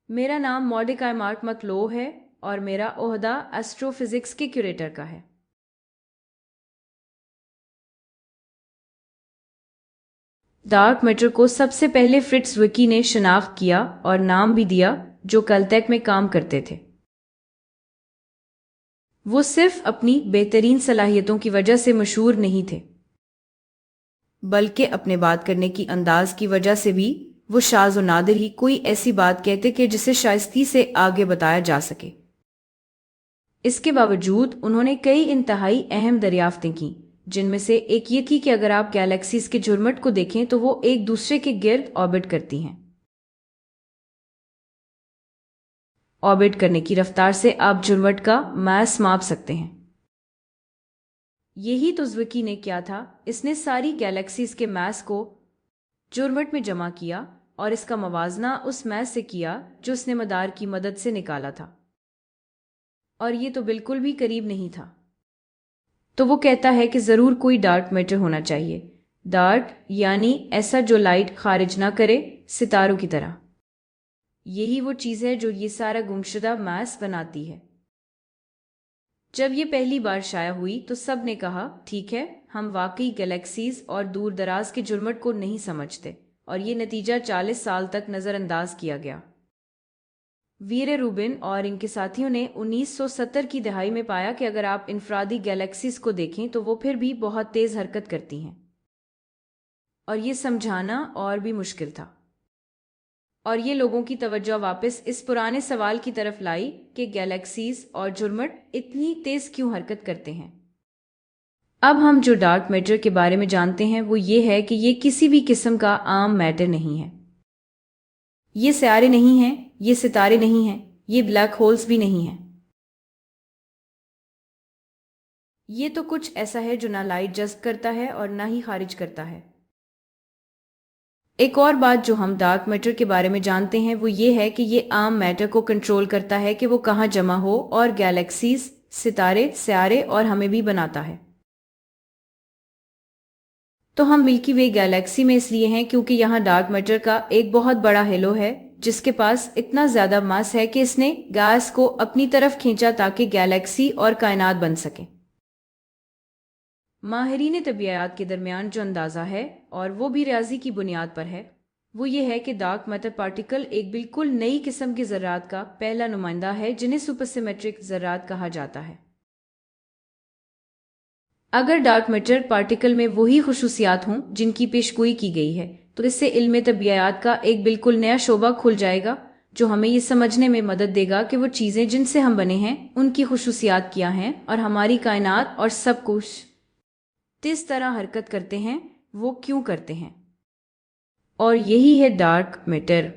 میرا نام مارڈیکائے مارک مکلو ہے اور میرا عہدہ ایسٹرو فزکس کے کیوریٹر کا ہے۔ ڈارک میٹر کو سب سے پہلے فرٹز وکی نے شناخت کیا اور نام بھی دیا، جو کلٹیک میں کام کرتے تھے۔ وہ صرف اپنی بہترین صلاحیتوں کی وجہ سے مشہور نہیں تھے، بلکہ اپنے بات کرنے کی انداز کی وجہ سے بھی۔ وہ شاذ و نادر ہی کوئی ایسی بات کہتے کہ جسے شائستگی سے آگے بتایا جا سکے۔ اس کے باوجود انہوں نے کئی انتہائی اہم دریافتیں کیں، جن میں سے ایک یہ تھی کہ اگر آپ گیلیکسیز کے جھرمٹ کو دیکھیں تو وہ ایک دوسرے کے گرد آربٹ کرتی ہیں۔ آربٹ کرنے کی رفتار سے آپ جھرمٹ کا ماس ماپ سکتے ہیں۔ یہی تو زوکی نے کیا تھا، اس نے ساری گیلیکسیز کے ماس کو جھرمٹ میں جمع کیا اور اس کا موازنہ اس ماس سے کیا جو اس نے مدار کی مدد سے نکالا تھا، اور یہ تو بالکل بھی قریب نہیں تھا۔ تو وہ کہتا ہے کہ ضرور کوئی ڈارک میٹر ہونا چاہیے، ڈارک یعنی ایسا جو لائٹ خارج نہ کرے، ستاروں کی طرح۔ یہی وہ چیز ہے جو یہ سارا گمشدہ ماس بناتی ہے۔ جب یہ پہلی بار شائع ہوئی تو سب نے کہا ٹھیک ہے، ہم واقعی گلیکسیز اور دور دراز کے جھرمٹ کو نہیں سمجھتے، اور یہ نتیجہ 40 سال تک نظر انداز کیا گیا۔ ویرے روبن اور ان کے ساتھیوں نے 1970 کی دہائی میں پایا کہ اگر آپ انفرادی گیلیکسیز کو دیکھیں تو وہ پھر بھی بہت تیز حرکت کرتی ہیں، اور یہ سمجھانا اور بھی مشکل تھا، اور یہ لوگوں کی توجہ واپس اس پرانے سوال کی طرف لائی کہ گیلیکسیز اور جھرمٹ اتنی تیز کیوں حرکت کرتے ہیں۔ اب ہم جو ڈارک میٹر کے بارے میں جانتے ہیں وہ یہ ہے کہ یہ کسی بھی قسم کا عام میٹر نہیں ہے۔ یہ سیارے نہیں ہیں، یہ ستارے نہیں ہیں، یہ بلیک ہولز بھی نہیں ہیں۔ یہ تو کچھ ایسا ہے جو نہ لائٹ جذب کرتا ہے اور نہ ہی خارج کرتا ہے۔ ایک اور بات جو ہم ڈارک میٹر کے بارے میں جانتے ہیں وہ یہ ہے کہ یہ عام میٹر کو کنٹرول کرتا ہے کہ وہ کہاں جمع ہو، اور گیلیکسیز، ستارے، سیارے اور ہمیں بھی بناتا ہے۔ تو ہم ملکی وے گیلیکسی میں اس لیے ہیں کیونکہ یہاں ڈارک میٹر کا ایک بہت بڑا ہیلو ہے جس کے پاس اتنا زیادہ ماس ہے کہ اس نے گیس کو اپنی طرف کھینچا تاکہ گیلیکسی اور کائنات بن سکے۔ ماہرین طبیعیات کے درمیان جو اندازہ ہے، اور وہ بھی ریاضی کی بنیاد پر ہے، وہ یہ ہے کہ ڈارک میٹر پارٹیکل ایک بالکل نئی قسم کے ذرات کا پہلا نمائندہ ہے جنہیں سپر سیمیٹرک ذرات کہا جاتا ہے۔ اگر ڈارک میٹر پارٹیکل میں وہی خصوصیات ہوں جن کی پیشگوئی کی گئی ہے تو اس سے علم طبیعیات کا ایک بالکل نیا شعبہ کھل جائے گا جو ہمیں یہ سمجھنے میں مدد دے گا کہ وہ چیزیں جن سے ہم بنے ہیں ان کی خصوصیات کیا ہیں، اور ہماری کائنات اور سب کچھ کس طرح حرکت کرتے ہیں، وہ کیوں کرتے ہیں۔ اور یہی ہے ڈارک میٹر۔